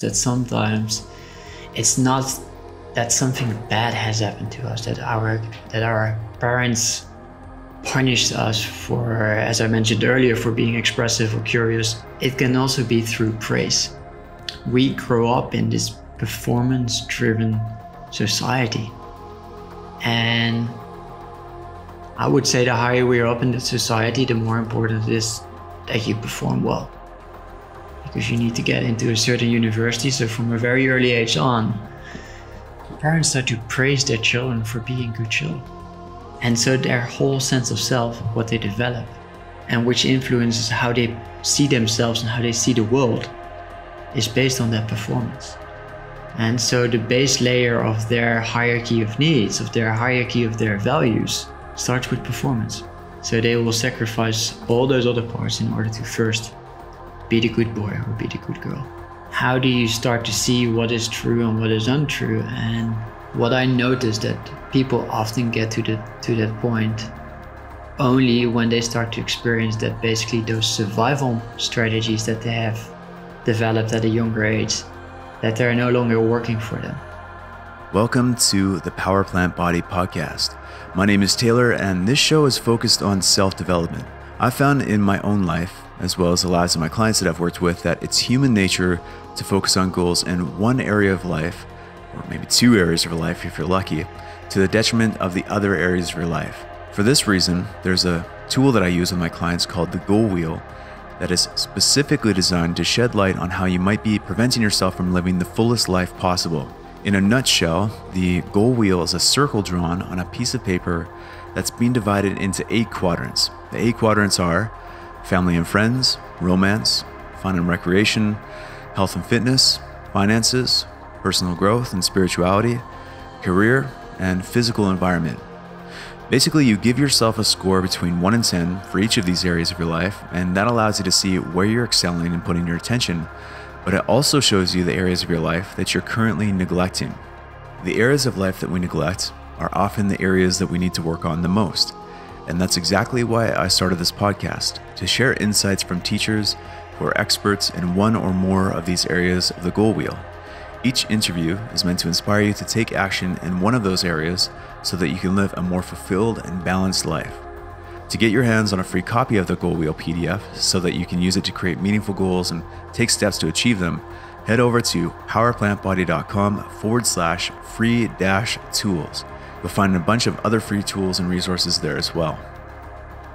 That sometimes it's not that something bad has happened to us, that our parents punished us for, as I mentioned earlier, for being expressive or curious. It can also be through praise. We grow up in this performance-driven society, and I would say the higher we are up in the society, the more important it is that you perform well. Because you need to get into a certain university, so from a very early age on, parents start to praise their children for being good children. And so their whole sense of self, what they develop, and which influences how they see themselves and how they see the world, is based on that performance. And so the base layer of their hierarchy of needs, of their hierarchy of their values, starts with performance. So they will sacrifice all those other parts in order to first be the good boy or be the good girl. How do you start to see what is true and what is untrue? And what I noticed that people often get to that point only when they start to experience that basically those survival strategies that they have developed at a younger age, that they're no longer working for them. Welcome to the Power Plant Body podcast. My name is Taylor, and this show is focused on self-development. I found in my own life, as well as the lives of my clients that I've worked with, that it's human nature to focus on goals in one area of life, or maybe two areas of life if you're lucky, to the detriment of the other areas of your life. For this reason, there's a tool that I use with my clients called the Goal Wheel that is specifically designed to shed light on how you might be preventing yourself from living the fullest life possible. In a nutshell, the Goal Wheel is a circle drawn on a piece of paper that's being divided into 8 quadrants. The 8 quadrants are family and friends, romance, fun and recreation, health and fitness, finances, personal growth and spirituality, career, and physical environment. Basically, you give yourself a score between 1 and 10 for each of these areas of your life, and that allows you to see where you're excelling and putting your attention, but it also shows you the areas of your life that you're currently neglecting. The areas of life that we neglect are often the areas that we need to work on the most. And that's exactly why I started this podcast, to share insights from teachers who are experts in one or more of these areas of the Goal Wheel. Each interview is meant to inspire you to take action in one of those areas so that you can live a more fulfilled and balanced life. To get your hands on a free copy of the Goal Wheel PDF so that you can use it to create meaningful goals and take steps to achieve them, head over to powerplantbody.com/free-tools. You'll find a bunch of other free tools and resources there as well.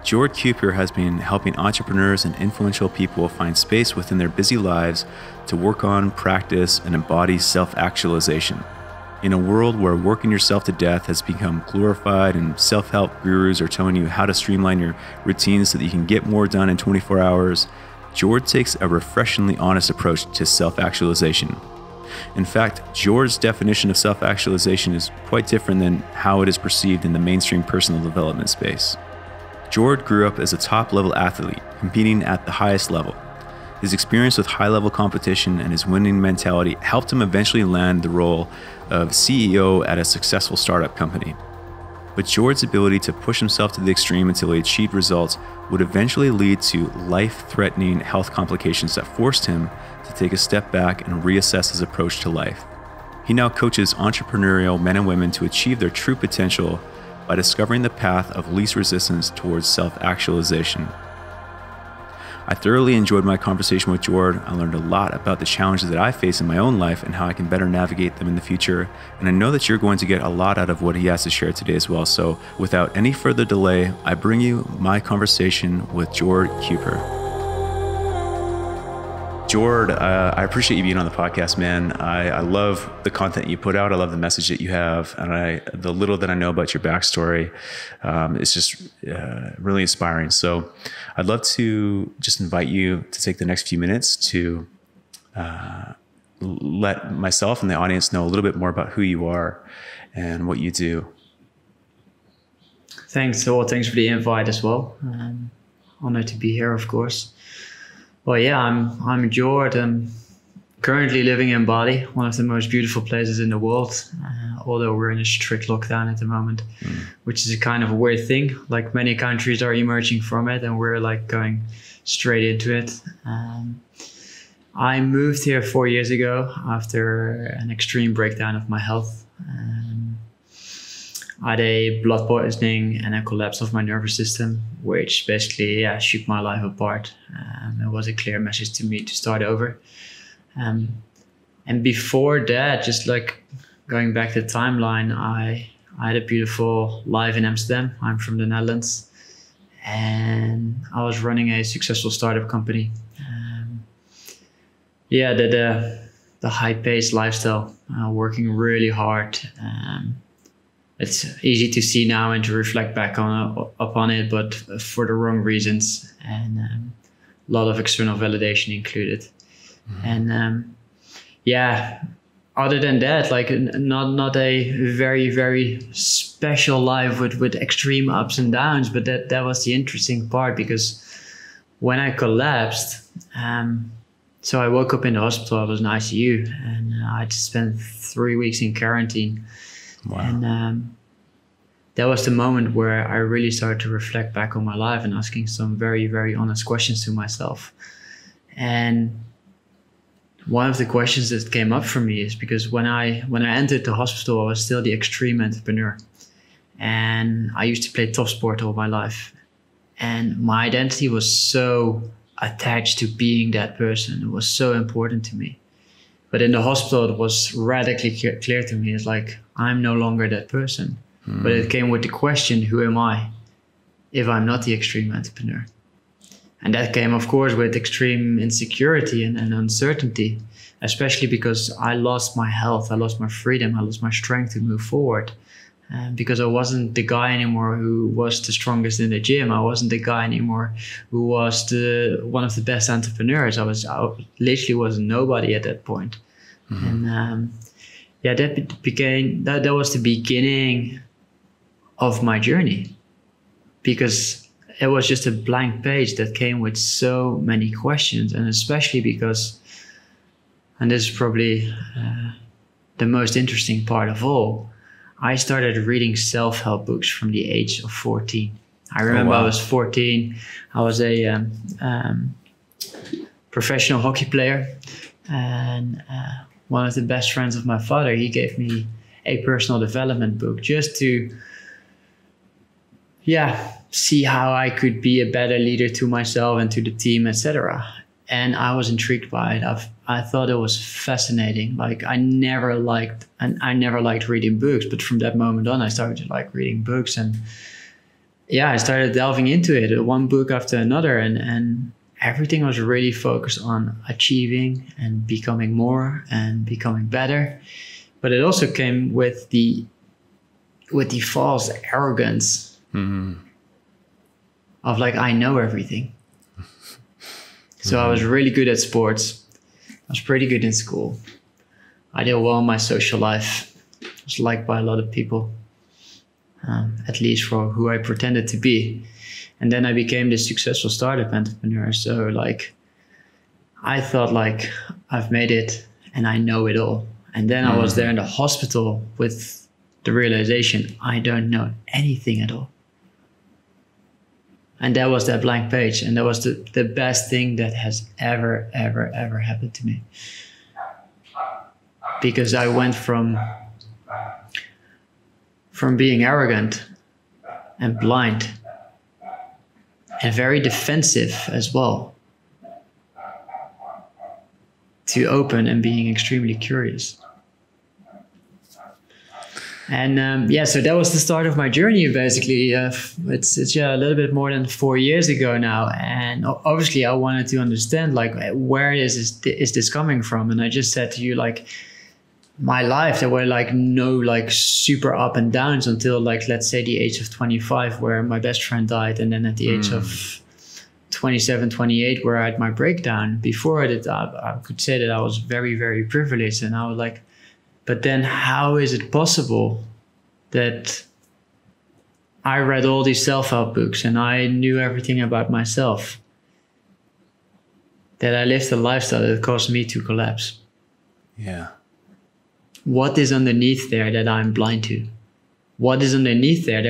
Jord Cuiper has been helping entrepreneurs and influential people find space within their busy lives to work on, practice, and embody self-actualization. In a world where working yourself to death has become glorified and self-help gurus are telling you how to streamline your routines so that you can get more done in 24 hours, Jord takes a refreshingly honest approach to self-actualization. In fact, Jord's definition of self-actualization is quite different than how it is perceived in the mainstream personal development space. Jord grew up as a top-level athlete, competing at the highest level. His experience with high-level competition and his winning mentality helped him eventually land the role of CEO at a successful startup company. But Jord's ability to push himself to the extreme until he achieved results would eventually lead to life-threatening health complications that forced him to take a step back and reassess his approach to life. He now coaches entrepreneurial men and women to achieve their true potential by discovering the path of least resistance towards self-actualization. I thoroughly enjoyed my conversation with Jord. I learned a lot about the challenges that I face in my own life and how I can better navigate them in the future. And I know that you're going to get a lot out of what he has to share today as well. So without any further delay, I bring you my conversation with Jord Cuiper. Jord, I appreciate you being on the podcast, man. I love the content you put out. I love the message that you have. And the little that I know about your backstory is just really inspiring. So I'd love to just invite you to take the next few minutes to let myself and the audience know a little bit more about who you are and what you do. Thanks, Thor. Thanks for the invite as well. Honored to be here, of course. Well, yeah, I'm Jord. I'm currently living in Bali, one of the most beautiful places in the world, although we're in a strict lockdown at the moment, which is a kind of a weird thing. Like many countries are emerging from it and we're like going straight into it. I moved here 4 years ago after an extreme breakdown of my health. I had a blood poisoning and a collapse of my nervous system, which basically shook my life apart. It was a clear message to me to start over. And before that, just like going back to the timeline, I had a beautiful life in Amsterdam. I'm from the Netherlands, and I was running a successful startup company. The high-paced lifestyle, working really hard. It's easy to see now and to reflect back upon it, but for the wrong reasons, and a lot of external validation included. And other than that, like not a very, very special life with extreme ups and downs, but that was the interesting part, because when I collapsed, so I woke up in the hospital. I was in ICU, and I spent 3 weeks in quarantine. Wow. And that was the moment where I really started to reflect back on my life and asking some very, very honest questions to myself. And one of the questions that came up for me is because when I entered the hospital, I was still the extreme entrepreneur. And I used to play top sport all my life. And my identity was so attached to being that person. It was so important to me. But in the hospital, it was radically clear to me. It's like, I'm no longer that person. But it came with the question, who am I if I'm not the extreme entrepreneur? And that came, of course, with extreme insecurity and uncertainty, especially because I lost my health, I lost my freedom, I lost my strength to move forward. Because I wasn't the guy anymore who was the strongest in the gym. I wasn't the guy anymore who was one of the best entrepreneurs. I literally was nobody at that point. And that was the beginning of my journey, because it was just a blank page that came with so many questions. And especially because, and this is probably the most interesting part of all, I started reading self-help books from the age of 14. I remember I was 14. I was a professional hockey player, and one of the best friends of my father, he gave me a personal development book just to see how I could be a better leader to myself and to the team, etc. And I was intrigued by it. I thought it was fascinating. Like I never liked reading books, but from that moment on, I started to like reading books, and I started delving into it, one book after another, and everything was really focused on achieving and becoming more and becoming better. But it also came with the false arrogance of like, I know everything. So I was really good at sports. I was pretty good in school. I did well in my social life. I was liked by a lot of people, at least for who I pretended to be. And then I became this successful startup entrepreneur. So like, I thought like, I've made it and I know it all. And then I was there in the hospital with the realization, I don't know anything at all. And that was that blank page. And that was the best thing that has ever happened to me. Because I went from being arrogant and blind and very defensive as well, to open and being extremely curious. And so that was the start of my journey, basically. It's a little bit more than 4 years ago now. And obviously I wanted to understand like, where is this coming from? And I just said to you, like, my life, there were like no like super up and downs until like, let's say the age of 25, where my best friend died. And then at the age of 27, 28, where I had my breakdown. Before it, I could say that I was very, very privileged. And I was like, but then how is it possible that I read all these self-help books and I knew everything about myself, that I lived a lifestyle that caused me to collapse? Yeah. What is underneath there that I'm blind to? What is underneath there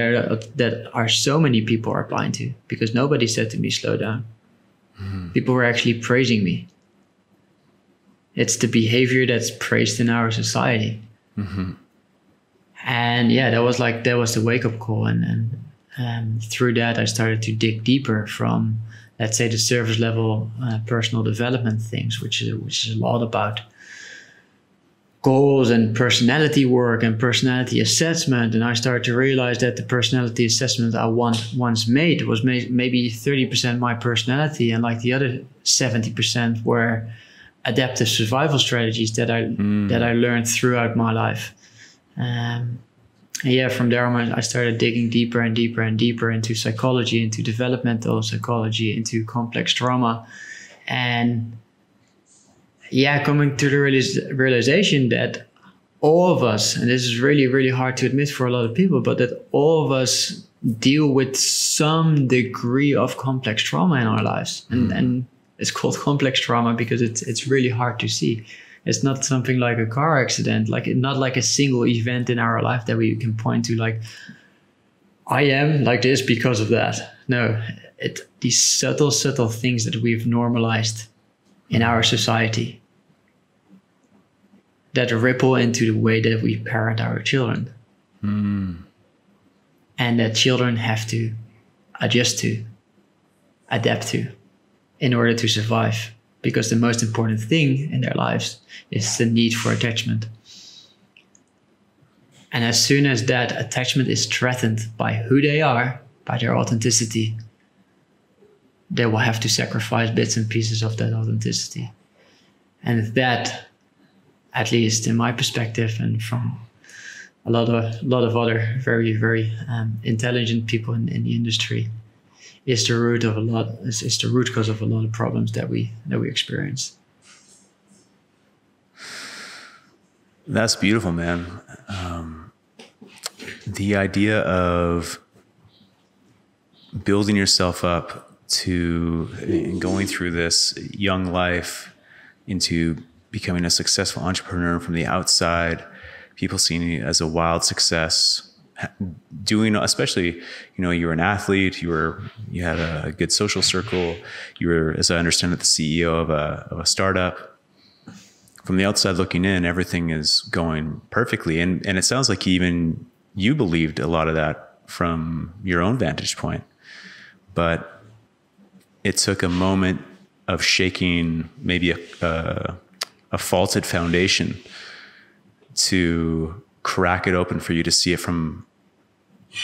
that are so many people are blind to? Because nobody said to me, slow down. People were actually praising me. It's the behavior that's praised in our society. And yeah, that was the wake-up call. And through that, I started to dig deeper from, let's say, the surface level personal development things, which is a lot about goals and personality work and personality assessment. And I started to realize that the personality assessment I once made was maybe 30% my personality, and like the other 70% were adaptive survival strategies that I learned throughout my life. Yeah, from there on, I started digging deeper and deeper and deeper into psychology, into developmental psychology, into complex trauma. And yeah, coming to the realization that all of us, and this is really, really hard to admit for a lot of people, but that all of us deal with some degree of complex trauma in our lives. And it's called complex trauma because it's really hard to see. It's not something like a car accident, not like a single event in our life that we can point to, like, I am like this because of that. No, these subtle things that we've normalized in our society that ripple into the way that we parent our children. And that children have to adjust to, adapt to, in order to survive. Because the most important thing in their lives is the need for attachment. And as soon as that attachment is threatened by who they are, by their authenticity, they will have to sacrifice bits and pieces of that authenticity. And that, at least in my perspective, and from a lot of other very, very intelligent people in the industry, is the root cause of a lot of problems that we experience. That's beautiful, man. The idea of building yourself up to going through this young life into becoming a successful entrepreneur from the outside, people seeing you as a wild success, doing, especially, you were an athlete, you had a good social circle, you were, as I understand it, the CEO of a startup. From the outside looking in, everything is going perfectly. And it sounds like even you believed a lot of that from your own vantage point. But it took a moment of shaking maybe a faulted foundation to crack it open for you to see it from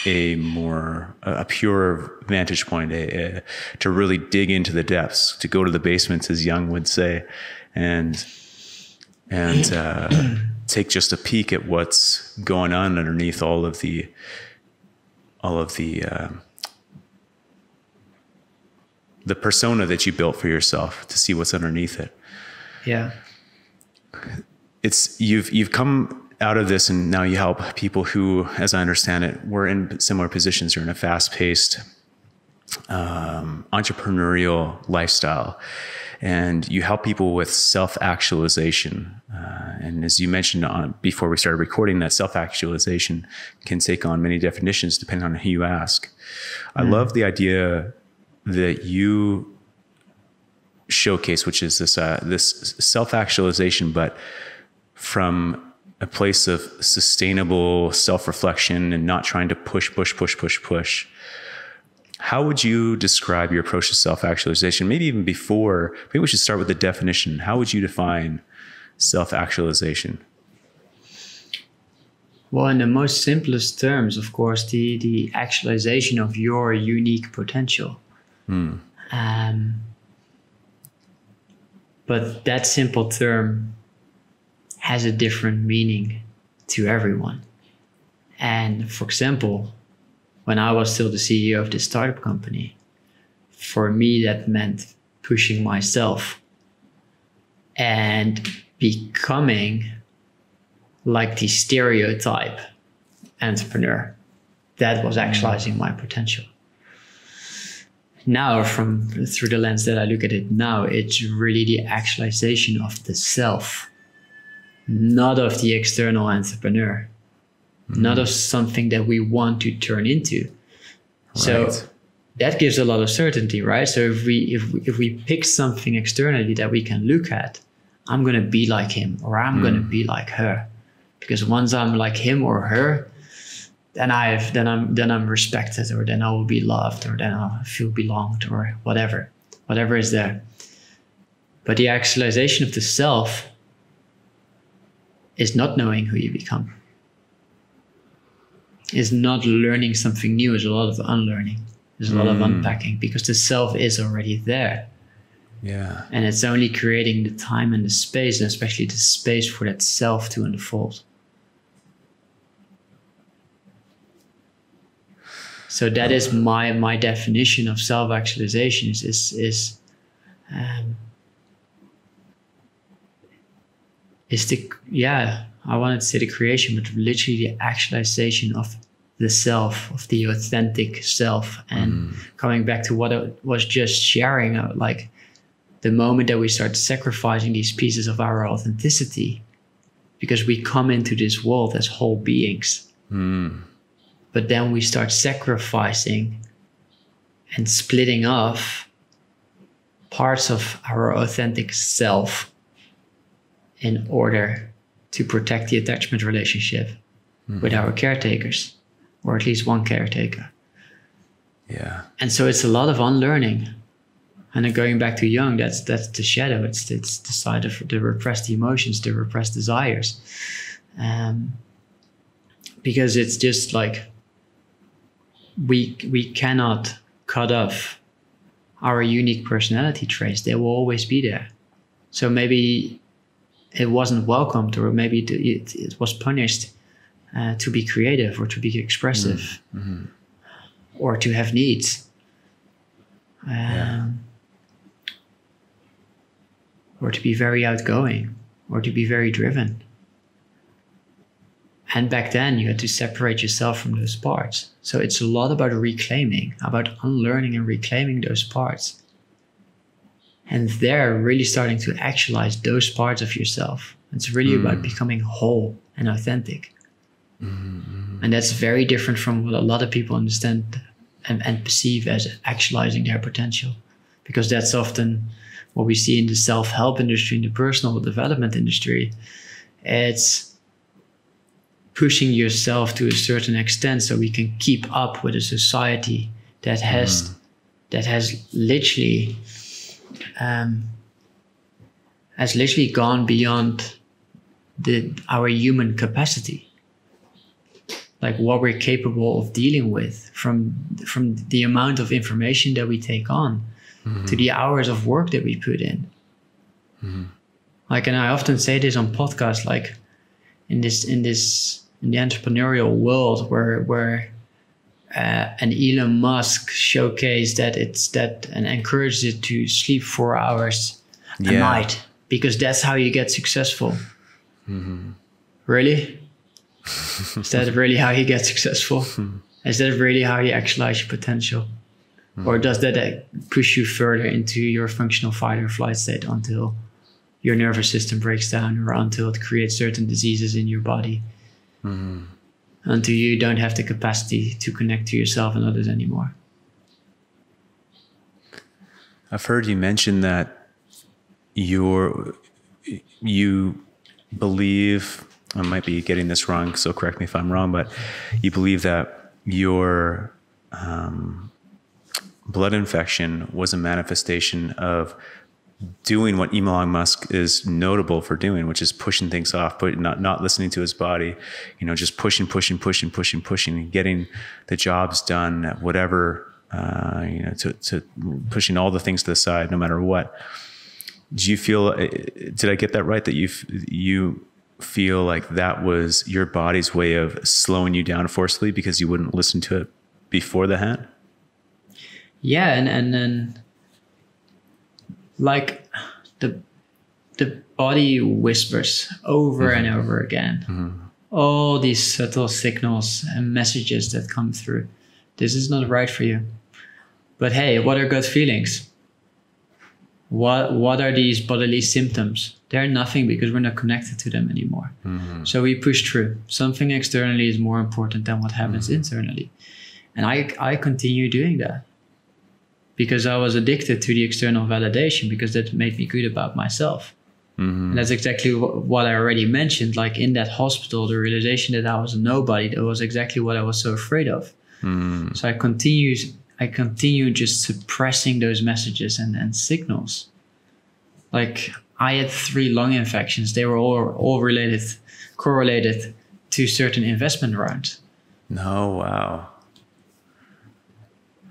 a pure vantage point, to really dig into the depths, to go to the basements, as Jung would say, and take just a peek at what's going on underneath all of the persona that you built for yourself, to see what's underneath it. Yeah. You've come out of this, and now you help people who, as I understand it, were in similar positions. You're in a fast-paced entrepreneurial lifestyle, and you help people with self-actualization. And as you mentioned before we started recording, that self-actualization can take on many definitions depending on who you ask. I love the idea that you showcase, which is this self-actualization, but from a place of sustainable self-reflection and not trying to push. How would you describe your approach to self-actualization? Maybe even before, maybe we should start with the definition. How would you define self-actualization? Well, in the most simplest terms, of course, the actualization of your unique potential. But that simple term has a different meaning to everyone. And for example, when I was still the CEO of this startup company, for me that meant pushing myself and becoming like the stereotype entrepreneur. That was actualizing my potential. Now, through the lens that I look at it now, it's really the actualization of the self, not of the external entrepreneur, not of something that we want to turn into. Right. So that gives a lot of certainty, right? So if we pick something externally that we can look at, I'm going to be like him, or I'm going to be like her. Because once I'm like him or her, then I'm respected, or then I will be loved, or then I'll feel belonged, or whatever is there. But the actualization of the self is not knowing who you become. Is not learning something new. Is a lot of unlearning. There's a lot of unpacking, because the self is already there. Yeah. And it's only creating the time and the space, and especially the space for that self to unfold. So that is my definition of self-actualization is I wanted to say the creation, but literally the actualization of the self, of the authentic self. And coming back to what I was just sharing, like the moment that we start sacrificing these pieces of our authenticity, because we come into this world as whole beings. But then we start sacrificing and splitting off parts of our authentic self in order to protect the attachment relationship with our caretakers, or at least one caretaker. Yeah. And so it's a lot of unlearning. And then going back to Jung, that's the shadow. It's the side of the repressed emotions, the repressed desires. Because it's just like we cannot cut off our unique personality traits. They will always be there. So maybe it wasn't welcomed, or maybe it was punished to be creative, or to be expressive, or to have needs. Or to be very outgoing, or to be very driven. And back then you had to separate yourself from those parts. So it's a lot about reclaiming, about unlearning and reclaiming those parts. And they're really starting to actualize those parts of yourself. It's really about becoming whole and authentic. And that's very different from what a lot of people understand and perceive as actualizing their potential. Because that's often what we see in the self-help industry, in the personal development industry. It's pushing yourself to a certain extent so we can keep up with a society that has literally gone beyond our human capacity. Like what we're capable of dealing with, from the amount of information that we take on, to the hours of work that we put in. Like, and I often say this on podcasts, like in the entrepreneurial world where an Elon Musk showcased that and encouraged it to sleep 4 hours a night, because that's how you get successful. Really? Is that really how you get successful? Is that really how you actualize your potential? Or does that push you further into your functional fight or flight state until your nervous system breaks down, or until it creates certain diseases in your body, until you don't have the capacity to connect to yourself and others anymore? I've heard you mention that you believe, I might be getting this wrong, so correct me if I'm wrong, but you believe that your blood infection was a manifestation of doing what Elon Musk is notable for doing, which is pushing things off, but not listening to his body, just pushing, and getting the jobs done at whatever, to pushing all the things to the side, no matter what. Do you feel, did I get that right? That you feel like that was your body's way of slowing you down forcefully because you wouldn't listen to it before the hand? Yeah. And then like the body whispers over and over again, all these subtle signals and messages that come through. This is not right for you. But hey, what are gut feelings? What are these bodily symptoms? They're nothing, because we're not connected to them anymore. So we push through. Something externally is more important than what happens internally. And I continue doing that because I was addicted to the external validation, because that made me good about myself. And that's exactly what I already mentioned. Like in that hospital, the realization that I was a nobody, that was exactly what I was so afraid of. So I continued just suppressing those messages and signals. Like I had 3 lung infections. They were all correlated to certain investment rounds. No, wow.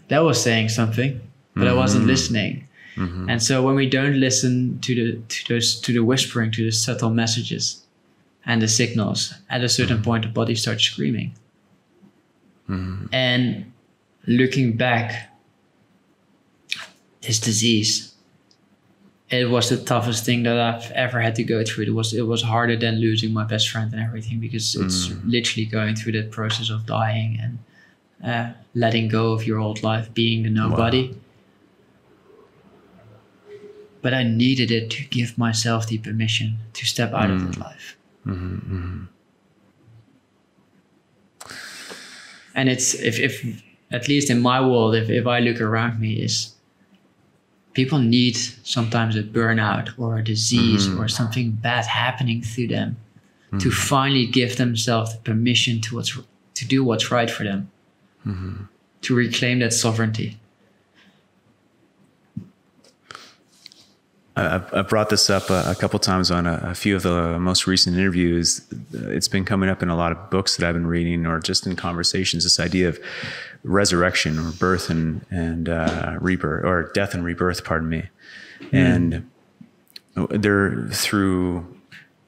That was saying something, but I wasn't listening. And so when we don't listen to the whispering, to the subtle messages and the signals, at a certain point the body starts screaming. And looking back, this disease, it was the toughest thing that I've ever had to go through. It was harder than losing my best friend and everything, because it's literally going through that process of dying and letting go of your old life, being the nobody. Wow. But I needed it to give myself the permission to step out of that life. And it's, if at least in my world, if I look around me, is people need sometimes a burnout or a disease or something bad happening to them to finally give themselves the permission to do what's right for them, to reclaim that sovereignty. I've brought this up a couple times on a few of the most recent interviews. It's been coming up in a lot of books that I've been reading, or just in conversations, this idea of resurrection, or birth and rebirth, or death and rebirth, pardon me. And they're through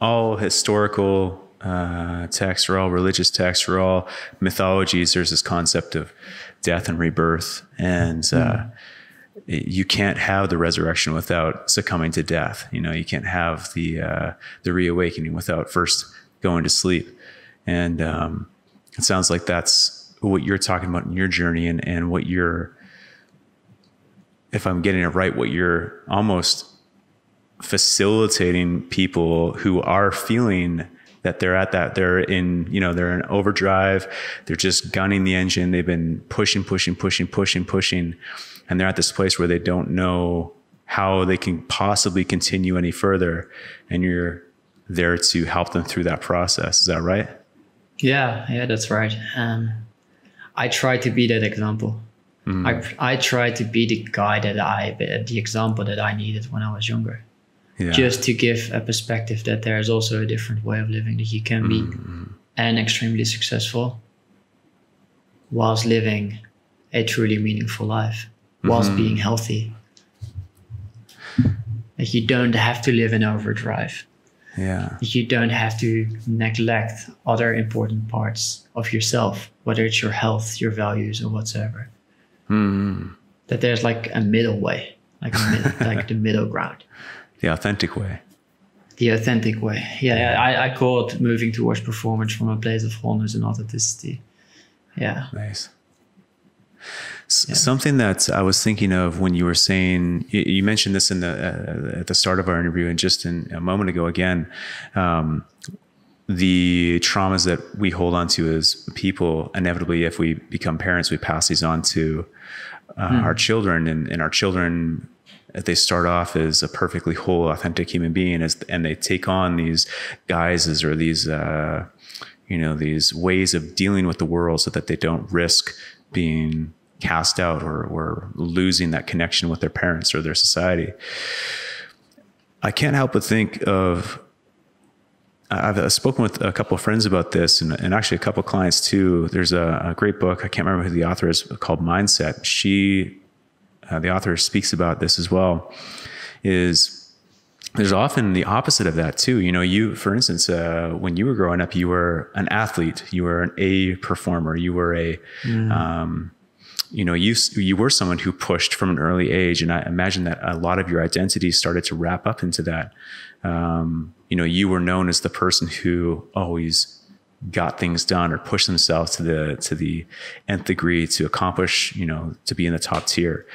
all historical texts, or all religious texts, or all mythologies, there's this concept of death and rebirth. And you can't have the resurrection without succumbing to death. You know, you can't have the reawakening without first going to sleep. And it sounds like that's what you're talking about in your journey, and what you're, if I'm getting it right, what you're almost facilitating people who are feeling that they're in overdrive. They're just gunning the engine. They've been pushing. And they're at this place where they don't know how they can possibly continue any further. And you're there to help them through that process. Is that right? Yeah, that's right. I try to be that example. I try to be the guy the example that I needed when I was younger. Yeah. Just to give a perspective that there is also a different way of living, that you can be and extremely successful whilst living a truly meaningful life, whilst being healthy. Like, you don't have to live in overdrive. Yeah. You don't have to neglect other important parts of yourself, whether it's your health, your values, or whatsoever. That there's like a middle way, like the middle ground. The authentic way. The authentic way. Yeah. I call it moving towards performance from a place of wholeness and authenticity. Yeah. Nice. Something that I was thinking of when you were saying, you mentioned this in at the start of our interview, and just in a moment ago again, the traumas that we hold on to as people, inevitably, if we become parents, we pass these on to our children, and our children, if they start off as a perfectly whole, authentic human being, and they take on these guises or these, these ways of dealing with the world, so that they don't risk being cast out or losing that connection with their parents or their society. I can't help but think of, I've spoken with a couple of friends about this, and actually a couple of clients too. There's a great book, I can't remember who the author is, called Mindset. The author speaks about this as well, is there's often the opposite of that too. You, for instance, when you were growing up, you were an athlete, you were an A performer, you were you were someone who pushed from an early age. And I imagine that a lot of your identity started to wrap up into that. You were known as the person who always got things done or pushed themselves to the nth degree to accomplish, to be in the top tier.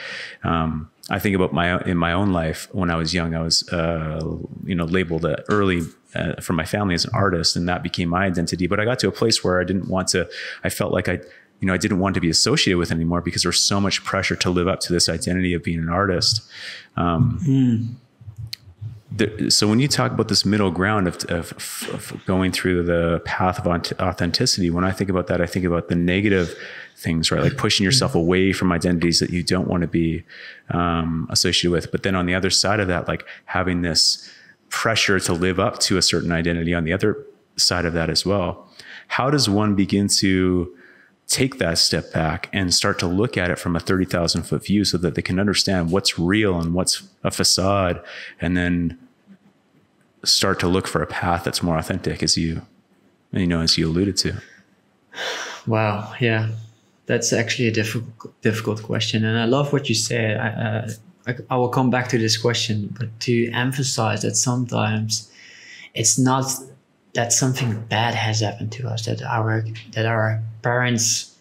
I think about in my own life, when I was young, I was, labeled early from my family as an artist, and that became my identity. But I got to a place where I felt like I didn't want to be associated with anymore, because there was so much pressure to live up to this identity of being an artist. So when you talk about this middle ground of going through the path of authenticity, when I think about that, I think about the negative things, right? Like pushing yourself away from identities that you don't want to be associated with. But then on the other side of that, like having this pressure to live up to a certain identity on the other side of that as well. How does one begin to take that step back and start to look at it from a 30,000 foot view so that they can understand what's real and what's a facade, and then start to look for a path that's more authentic, as you alluded to? Wow. Yeah. That's actually a difficult question. And I love what you said. I will come back to this question, but to emphasize that sometimes it's not that something bad has happened to us, that our parents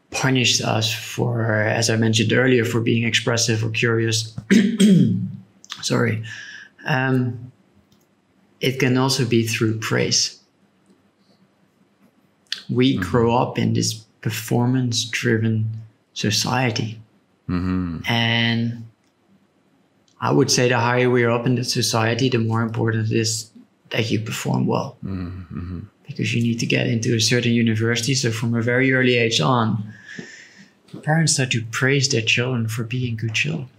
punished us for, as I mentioned earlier, for being expressive or curious. Sorry. It can also be through praise. We grow up in this performance-driven society. And I would say the higher we are up in the society, the more important it is that you perform well. Because you need to get into a certain university. So from a very early age on, parents start to praise their children for being good children.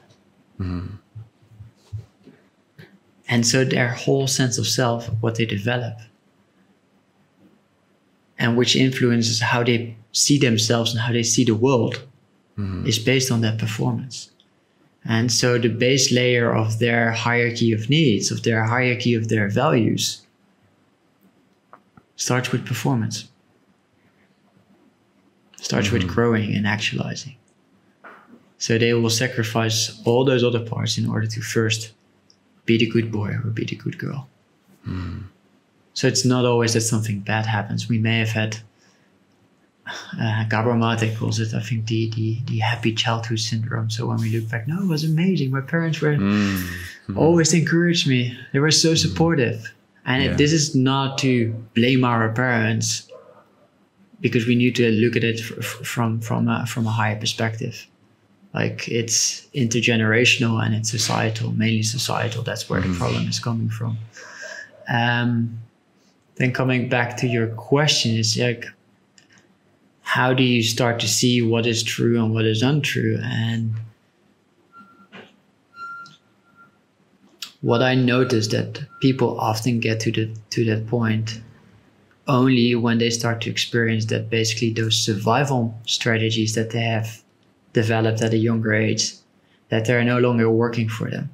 And so their whole sense of self, what they develop, and which influences how they see themselves and how they see the world, is based on that performance. And so the base layer of their hierarchy of needs, of their hierarchy of their values, starts with performance. Starts with growing and actualizing. So they will sacrifice all those other parts in order to first be the good boy or be the good girl. So it's not always that something bad happens. We may have had, Gabor Mate calls it, I think, the happy childhood syndrome. So when we look back, no, it was amazing. My parents were always encouraged me. They were so supportive. And this is not to blame our parents, because we need to look at it from a higher perspective. Like, it's intergenerational and it's societal, mainly societal. That's where the problem is coming from. Then coming back to your question, is like, how do you start to see what is true and what is untrue? And what I noticed, that people often get to that point only when they start to experience that basically those survival strategies that they have developed at a younger age, that they're no longer working for them.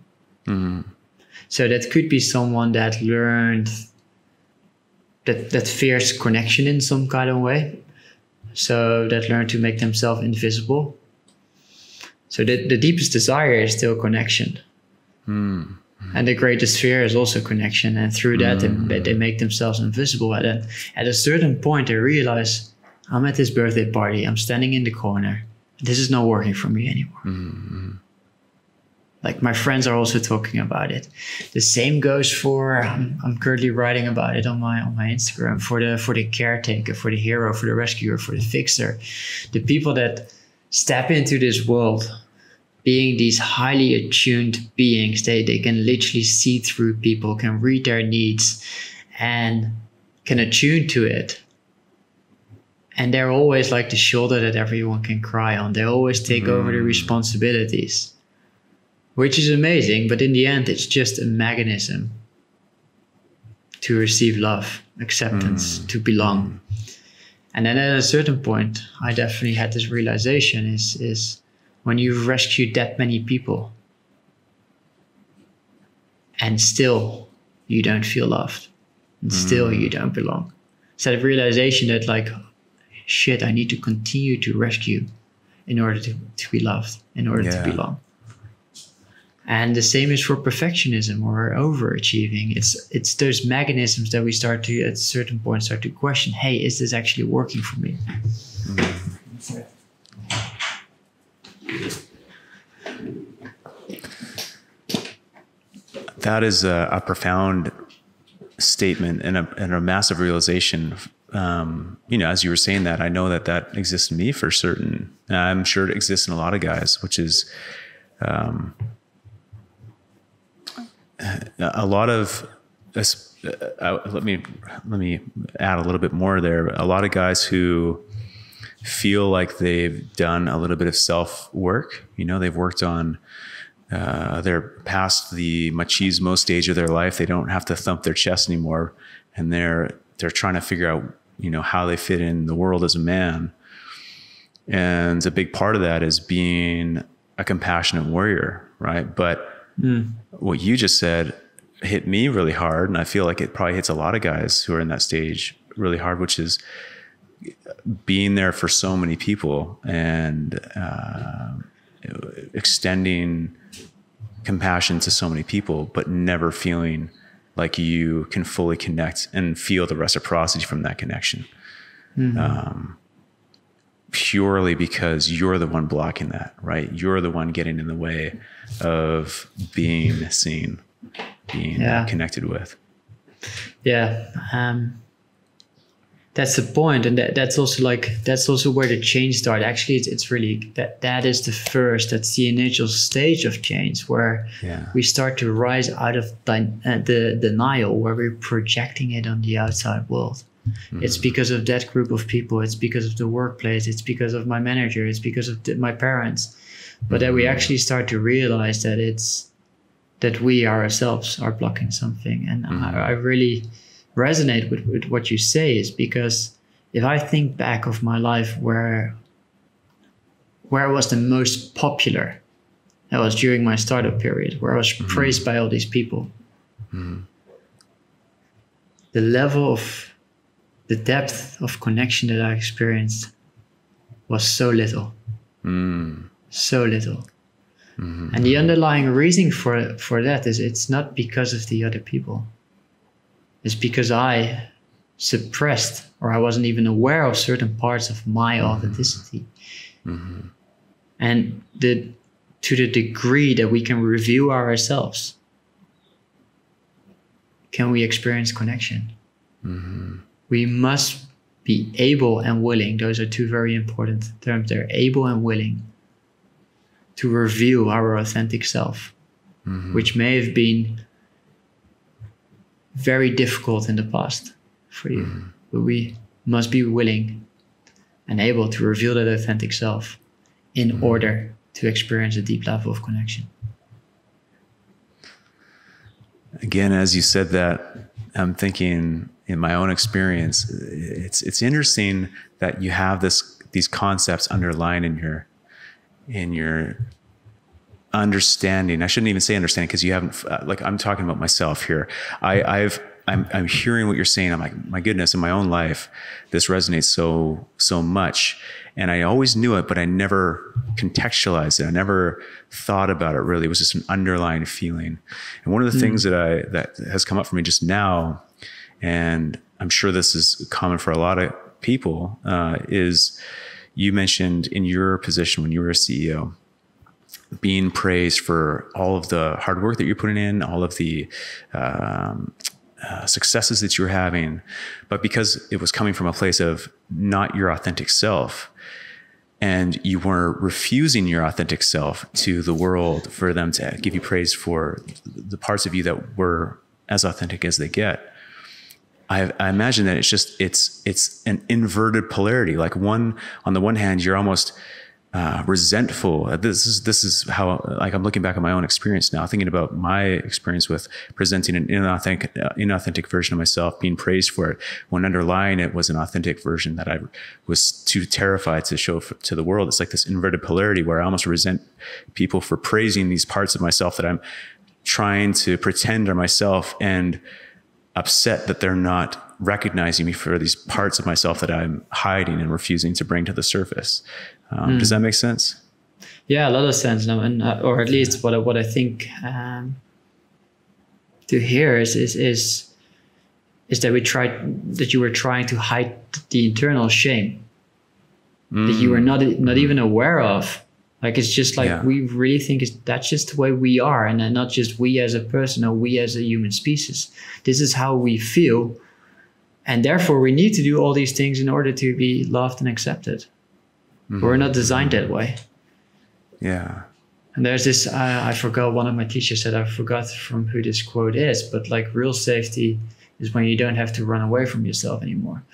So that could be someone that learned that fears connection in some kind of way. So that learned to make themselves invisible. So the deepest desire is still connection. And the greatest fear is also connection. And through that, they make themselves invisible. And then at a certain point, they realize, I'm at this birthday party. I'm standing in the corner. This is not working for me anymore. Like, my friends are also talking about it. The same goes for, I'm currently writing about it on my Instagram, for the caretaker, for the hero, for the rescuer, for the fixer. The people that step into this world being these highly attuned beings, they can literally see through people, can read their needs and can attune to it. And they're always like the shoulder that everyone can cry on. They always take over the responsibilities, which is amazing. But in the end, it's just a mechanism to receive love, acceptance, to belong. And then at a certain point, I definitely had this realization is when you've rescued that many people and still you don't feel loved and still you don't belong. So the realization that, like, shit, I need to continue to rescue in order to be loved, in order to belong. And the same is for perfectionism or overachieving. It's those mechanisms that we start to, at a certain point, start to question, hey, is this actually working for me? That is a profound statement and a massive realization. As you were saying that, I know that exists in me for certain. And I'm sure it exists in a lot of guys, which is, a lot of let me add a little bit more there. A lot of guys who feel like they've done a little bit of self work, they've worked on, they're past the machismo stage of their life. They don't have to thump their chest anymore. And they're trying to figure out, how they fit in the world as a man. And a big part of that is being a compassionate warrior, right? But what you just said hit me really hard. And I feel like it probably hits a lot of guys who are in that stage really hard, which is being there for so many people and extending compassion to so many people, but never feeling like you can fully connect and feel the reciprocity from that connection. Purely because you're the one blocking that, right? You're the one getting in the way of being seen, being connected with. Yeah. That's the point. And that's also where the change started. Actually, it's really that is that's the initial stage of change where we start to rise out of the denial, where we're projecting it on the outside world. It's because of that group of people. It's because of the workplace. It's because of my manager. It's because of my parents. But then we actually start to realize that we ourselves are blocking something. And I really resonate with what you say, is because if I think back of my life where I was the most popular, that was during my startup period, where I was praised by all these people. The depth of connection that I experienced was so little. So little. And the underlying reason for that is it's not because of the other people. It's because I suppressed, or I wasn't even aware of certain parts of my authenticity. And to the degree that we can review ourselves, can we experience connection? We must be able and willing. Those are two very important terms. They're able and willing to reveal our authentic self, which may have been very difficult in the past for you. But we must be willing and able to reveal that authentic self in order to experience a deep level of connection. Again, as you said that, I'm thinking in my own experience, it's interesting that you have these concepts underlined in your understanding. I shouldn't even say understanding, because you haven't, I'm talking about myself here. I'm hearing what you're saying. I'm like, my goodness, in my own life, this resonates so much. And I always knew it, but I never contextualized it. I never thought about it really. It was just an underlying feeling. And one of the things that has come up for me just now, and I'm sure this is common for a lot of people, is you mentioned in your position when you were a CEO, being praised for all of the hard work that you're putting in, all of the successes that you're having, but because it was coming from a place of not your authentic self, and you were refusing your authentic self to the world for them to give you praise for the parts of you that were as authentic as they get. I imagine that it's an inverted polarity. Like on the one hand, you're almost resentful. This is how, like, I'm looking back at my own experience now, thinking about my experience with presenting an inauthentic version of myself, being praised for it, when underlying it was an authentic version that I was too terrified to show to the world. It's like this inverted polarity where I almost resent people for praising these parts of myself that I'm trying to pretend are myself, and upset that they're not recognizing me for these parts of myself that I'm hiding and refusing to bring to the surface. Does that make sense? Yeah, a lot of sense. No, and or at least what I think to hear is that you were trying to hide the internal shame that you were not even aware of. Like, it's just like, we really think that's just the way we are, and then not just we as a person or we as a human species. This is how we feel, and therefore we need to do all these things in order to be loved and accepted. We're not designed that way. Yeah. And there's this, I forgot, one of my teachers said, I forgot from who this quote is, but like real safety is when you don't have to run away from yourself anymore.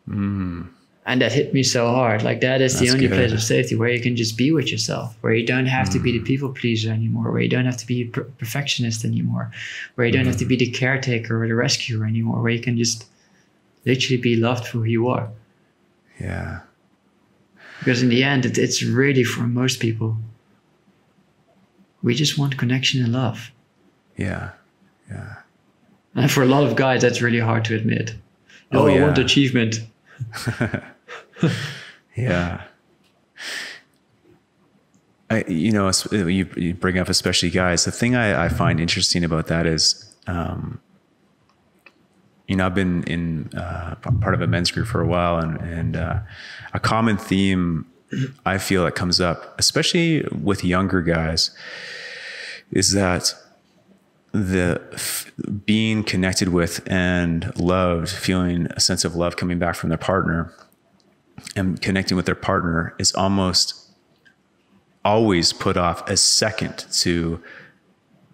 And that hit me so hard. Like that is the only place of safety where you can just be with yourself, where you don't have to be the people pleaser anymore, where you don't have to be a perfectionist anymore, where you don't have to be the caretaker or the rescuer anymore, where you can just literally be loved for who you are. Yeah. Because in the end, it's really for most people, we just want connection and love. Yeah. Yeah. And for a lot of guys, that's really hard to admit. I want achievement. Yeah. You bring up especially guys. The thing I find interesting about that is, I've been in part of a men's group for a while, and a common theme I feel that comes up, especially with younger guys, is that being connected with and loved, feeling a sense of love coming back from their partner and connecting with their partner is almost always put off as second to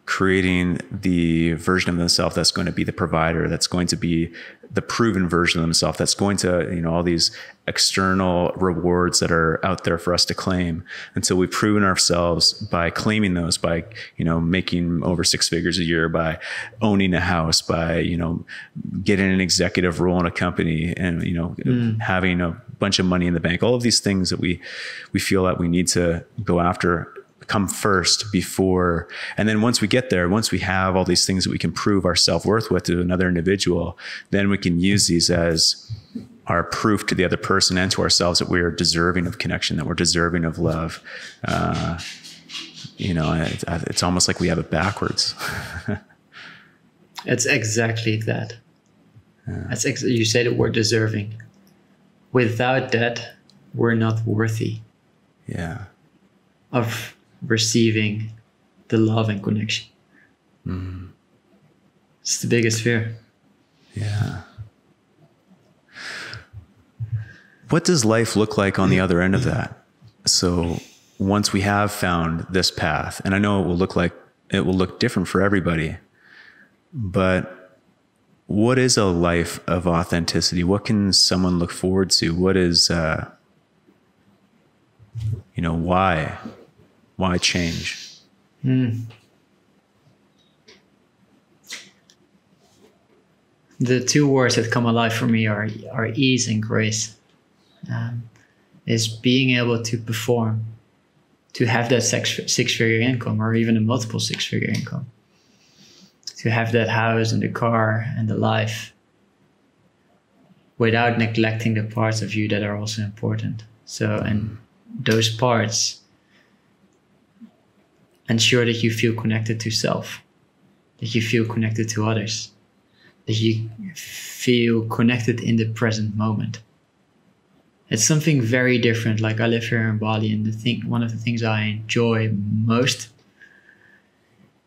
creating the version of themselves that's going to be the provider, that's going to be the proven version of themselves, that's going to, all these external rewards that are out there for us to claim. Until we've proven ourselves by claiming those, by, making over 6 figures a year, by owning a house, by, getting an executive role in a company and, having a bunch of money in the bank, all of these things that we feel that we need to go after come first before. And then once we get there, once we have all these things that we can prove our self-worth with to another individual, then we can use these as our proof to the other person and to ourselves that we are deserving of connection, that we're deserving of love. It's almost like we have it backwards. It's exactly that. Yeah. You say the word deserving. Without that, we're not worthy. Yeah. Of receiving the love and connection. It's the biggest fear. Yeah. What does life look like on the other end of that? So once we have found this path, and I know it will look different for everybody, but what is a life of authenticity? What can someone look forward to? What is, why change? The 2 words that come alive for me are ease and grace. Is being able to perform, to have that 6-figure income or even a multiple 6-figure income, to have that house and the car and the life without neglecting the parts of you that are also important. So, and those parts ensure that you feel connected to self, that you feel connected to others, that you feel connected in the present moment. It's something very different. Like I live here in Bali, and one of the things I enjoy most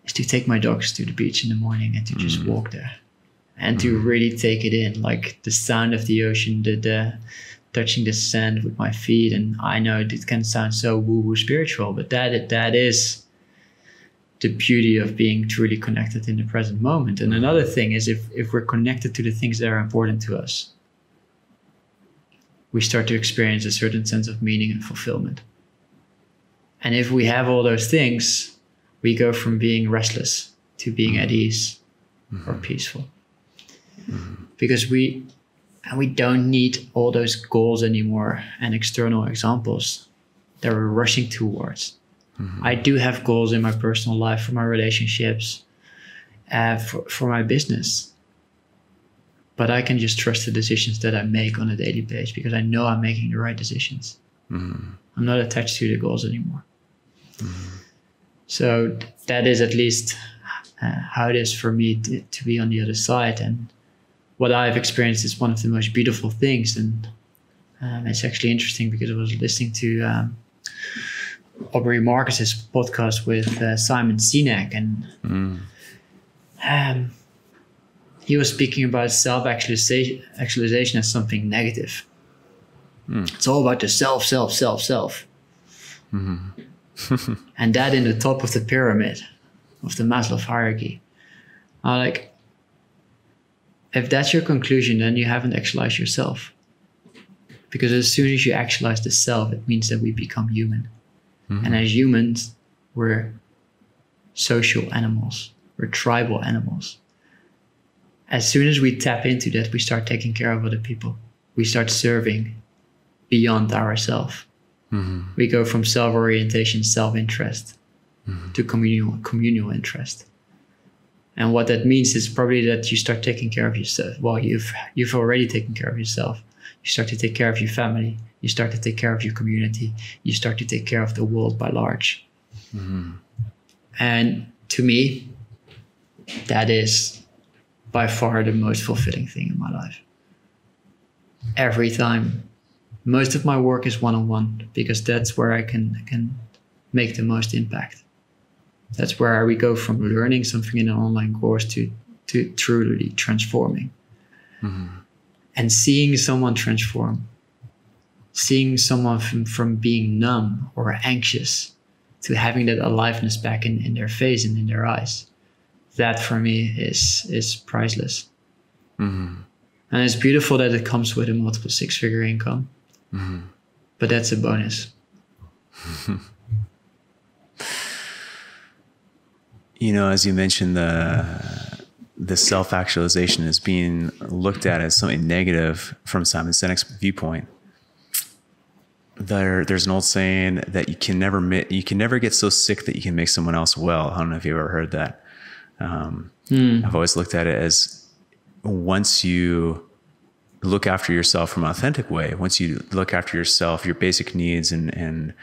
is to take my dogs to the beach in the morning and to just walk there and to really take it in, like the sound of the ocean, the touching the sand with my feet. And I know it can sound so woo-woo spiritual, but that is the beauty of being truly connected in the present moment. And another thing is if we're connected to the things that are important to us, we start to experience a certain sense of meaning and fulfillment. And if we have all those things, we go from being restless to being at ease or peaceful. Because we don't need all those goals anymore and external examples that we're rushing towards. I do have goals in my personal life, for my relationships, for my business. But I can just trust the decisions that I make on a daily basis because I know I'm making the right decisions. I'm not attached to the goals anymore. So that is at least how it is for me to be on the other side. And what I've experienced is one of the most beautiful things. And it's actually interesting because I was listening to Aubrey Marcus's podcast with Simon Sinek, and he was speaking about self-actualization as something negative. It's all about the self. And that in the top of the pyramid of the Maslow hierarchy. Like, if that's your conclusion, then you haven't actualized yourself. Because as soon as you actualize the self, it means that we become human. Mm-hmm. And as humans, we're social animals. We're tribal animals. As soon as we tap into that, we start taking care of other people. We start serving beyond ourselves. Mm-hmm. We go from self-orientation, self-interest, mm-hmm. to communal interest. And what that means is probably that you start taking care of yourself. Well, you've already taken care of yourself. You start to take care of your family. You start to take care of your community. You start to take care of the world by large. Mm-hmm. And to me, that is by far the most fulfilling thing in my life. Every time. Most of my work is one-on-one, because that's where I can make the most impact. That's where we go from learning something in an online course to truly transforming. Mm-hmm. And seeing someone transform, seeing someone from being numb or anxious to having that aliveness back in their face and in their eyes, that for me is priceless. Mm-hmm. And it's beautiful that it comes with a multiple six-figure income. Mm-hmm. But that's a bonus. You know, as you mentioned, the self-actualization is being looked at as something negative from Simon Sinek's viewpoint. There's an old saying that you can never get so sick that you can make someone else well. I don't know if you've ever heard that. I've always looked at it as, once you look after yourself from an authentic way, once you look after yourself, your basic needs, and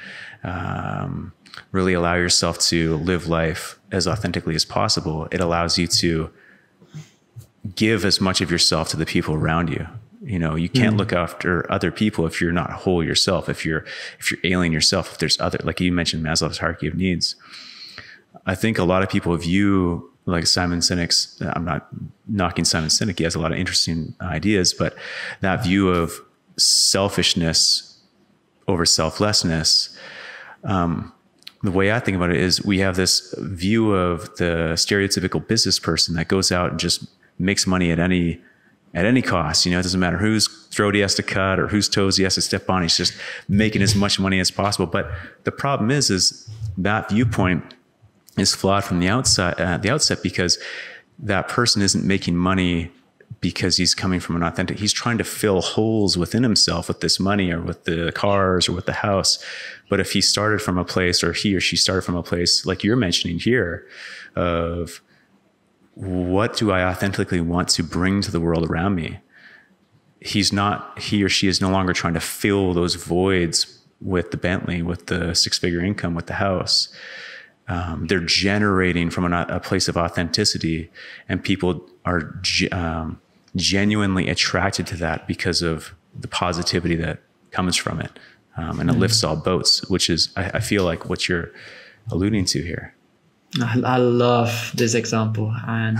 really allow yourself to live life as authentically as possible, it allows you to give as much of yourself to the people around you. You know, you can't look after other people if you're not whole yourself, if you're ailing yourself, if there's other, like you mentioned, Maslow's hierarchy of needs. I think a lot of people view, like Simon Sinek's, I'm not knocking Simon Sinek, he has a lot of interesting ideas, but that view of selfishness over selflessness, the way I think about it is, we have this view of the stereotypical business person that goes out and just makes money at any cost. You know, it doesn't matter whose throat he has to cut or whose toes he has to step on. He's just making as much money as possible. But the problem is that viewpoint is flawed from the outset, because that person isn't making money because he's coming from an authentic, he's trying to fill holes within himself with this money or with the cars or with the house. But if he started from a place, or he or she started from a place like you're mentioning here, of what do I authentically want to bring to the world around me? He or she is no longer trying to fill those voids with the Bentley, with the six-figure income, with the house. They're generating from a place of authenticity, and people are genuinely attracted to that because of the positivity that comes from it. And it lifts all boats, which is, I feel like, what you're alluding to here. I love this example. And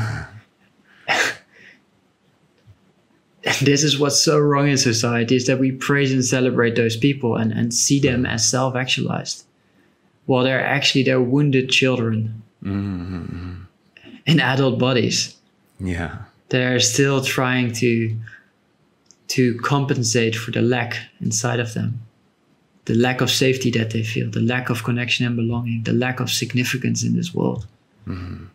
this is what's so wrong in society, is that we praise and celebrate those people and see them as self-actualized. Well, they're wounded children in adult bodies. Yeah. They're still trying to compensate for the lack inside of them. The lack of safety that they feel, the lack of connection and belonging, the lack of significance in this world. Mm-hmm.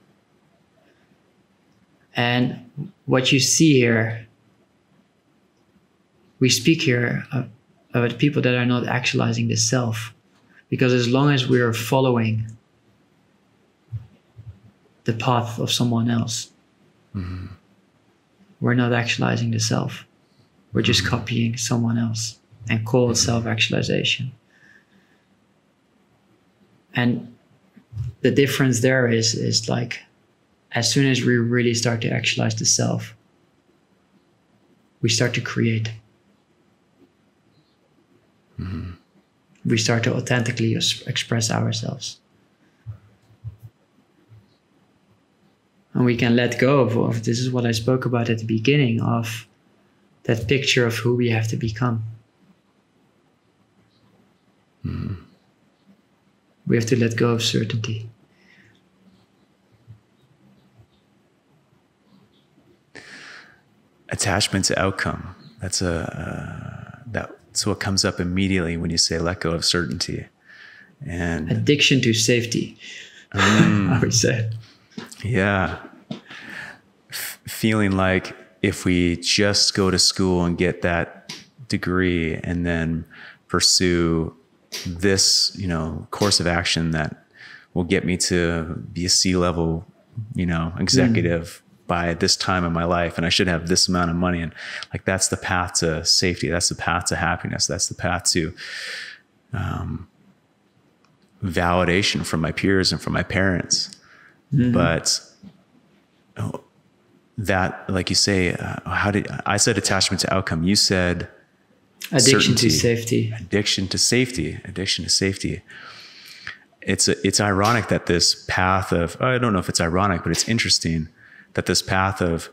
And what you see here, we speak here about people that are not actualizing the self. Because as long as we are following the path of someone else, we're not actualizing the self. We're just copying someone else, and call it self-actualization. And the difference there is like, as soon as we really start to actualize the self, we start to create. We start to authentically express ourselves. And we can let go of this is what I spoke about at the beginning, of that picture of who we have to become. We have to let go of certainty. Attachment to outcome. That's what comes up immediately when you say let go of certainty. And addiction to safety, I would say. Yeah. Feeling like if we just go to school and get that degree and then pursue this, course of action that will get me to be a C-level, executive by this time in my life, and I should have this amount of money. And like, that's the path to safety. That's the path to happiness. That's the path to validation from my peers and from my parents. But that, like you say, I said attachment to outcome. You said addiction to safety. Addiction to safety. It's ironic that this path of, I don't know if it's ironic, but it's interesting that this path of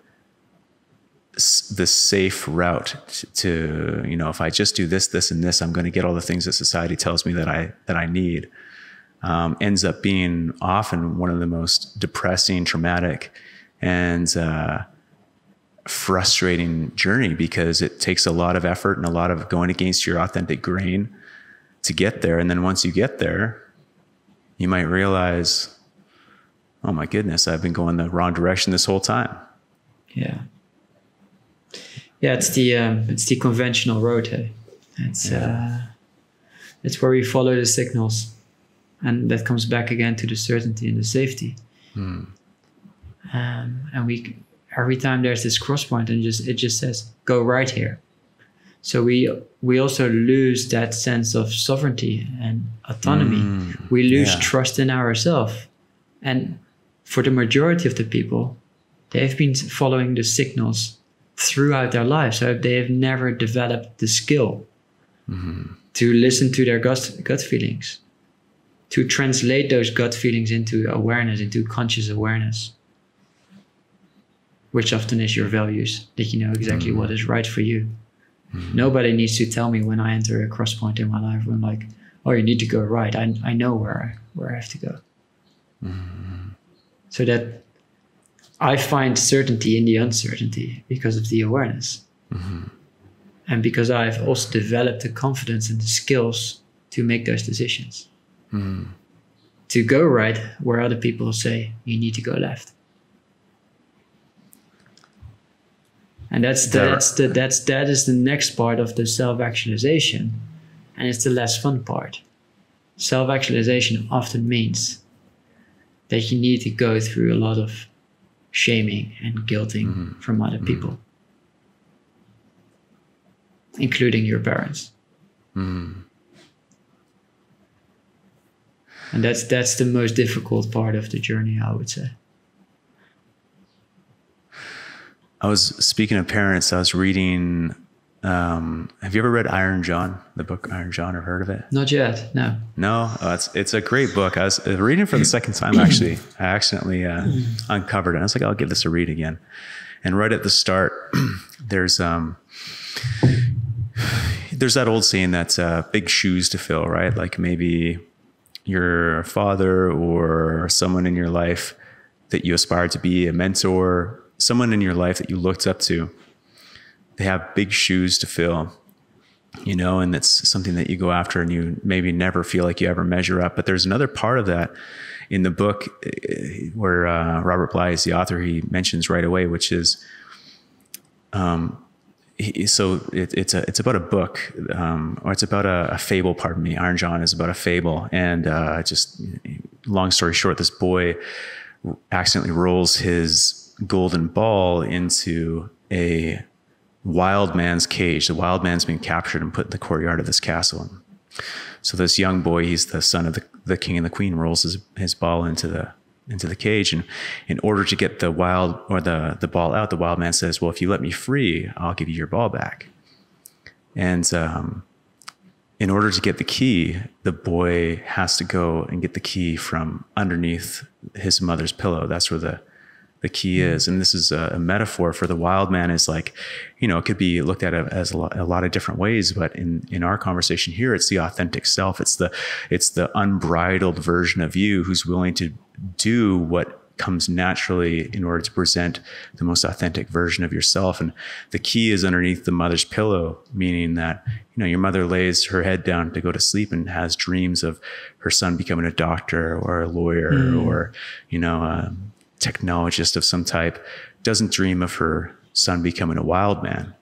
the safe route to, if I just do this, this, and this, I'm going to get all the things that society tells me that I need, ends up being often one of the most depressing, traumatic, and frustrating journey, because it takes a lot of effort and a lot of going against your authentic grain to get there. And then once you get there, you might realize, oh my goodness, I've been going the wrong direction this whole time. Yeah. Yeah, it's the conventional road. Hey? It's where we follow the signals, and that comes back again to the certainty and the safety. And we, every time there's this cross point, and it just says go right here. So we also lose that sense of sovereignty and autonomy. We lose trust in ourselves, and for the majority of the people, they've been following the signals throughout their lives. So they have never developed the skill to listen to their gut feelings, to translate those gut feelings into awareness, into conscious awareness, which often is your values, that you know exactly what is right for you. Nobody needs to tell me when I enter a cross point in my life when I'm like, oh, you need to go right. I know where I have to go. So that I find certainty in the uncertainty because of the awareness. And because I've also developed the confidence and the skills to make those decisions. To go right where other people say, you need to go left. And that is the next part of the self-actualization. And it's the less fun part. Self-actualization often means that you need to go through a lot of shaming and guilting from other people, including your parents. And that's the most difficult part of the journey, I would say. I was, speaking of parents, I was reading, have you ever read Iron John, the book Iron John, or heard of it? Not yet, no. No? Oh, it's a great book. I was reading it for the second time, actually. I accidentally uncovered it. I was like, I'll give this a read again. And right at the start, there's that old saying that's big shoes to fill, right? Like maybe your father or someone in your life that you aspire to be, a mentor, someone in your life that you looked up to. They have big shoes to fill, and it's something that you go after and you maybe never feel like you ever measure up. But there's another part of that in the book where Robert Bly is the author. He mentions right away, which is, it's about a book, or it's about a fable, pardon me. Iron John is about a fable. And just long story short, this boy accidentally rolls his golden ball into a wild man's cage. The wild man's been captured and put in the courtyard of this castle. So this young boy, he's the son of the king and the queen, rolls his ball into the cage. And in order to get the ball out, the wild man says, well, if you let me free, I'll give you your ball back. And in order to get the key, the boy has to go and get the key from underneath his mother's pillow. That's where the the key is. And this is a metaphor for the wild man, is like, it could be looked at as a lot of different ways, but in our conversation here, it's the authentic self. It's the unbridled version of you who's willing to do what comes naturally in order to present the most authentic version of yourself. And the key is underneath the mother's pillow, meaning that, your mother lays her head down to go to sleep and has dreams of her son becoming a doctor or a lawyer or, a technologist of some type, doesn't dream of her son becoming a wild man.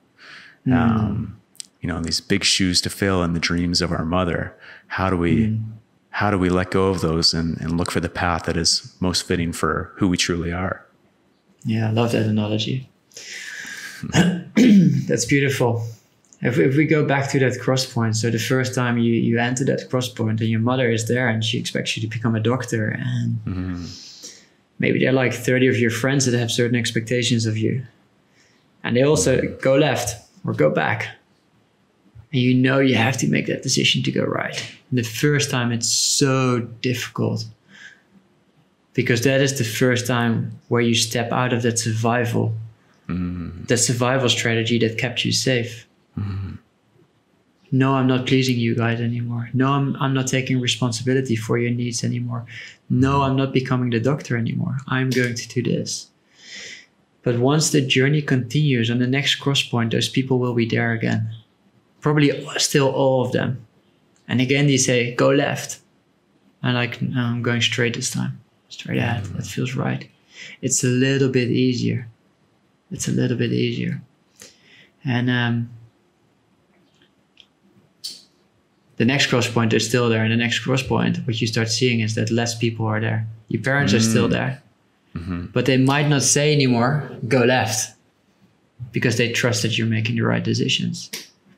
These big shoes to fill in the dreams of our mother. How do we let go of those and look for the path that is most fitting for who we truly are? Yeah, I love that analogy. That's beautiful. If we go back to that cross point, so the first time you enter that cross point and your mother is there and she expects you to become a doctor, and maybe there are like 30 of your friends that have certain expectations of you, and they also go left or go back. And you have to make that decision to go right. And the first time it's so difficult, because that is the first time where you step out of that survival strategy that kept you safe. No, I'm not pleasing you guys anymore. No, I'm not taking responsibility for your needs anymore. No, I'm not becoming the doctor anymore. I'm going to do this. But once the journey continues, on the next cross point, those people will be there again. Probably still all of them. And again, they say, go left. And like, no, I'm going straight this time. Straight ahead. That feels right. It's a little bit easier. And the next cross point, they're still there. And the next cross point, what you start seeing is that less people are there. Your parents are still there. But they might not say anymore, go left. Because they trust that you're making the right decisions.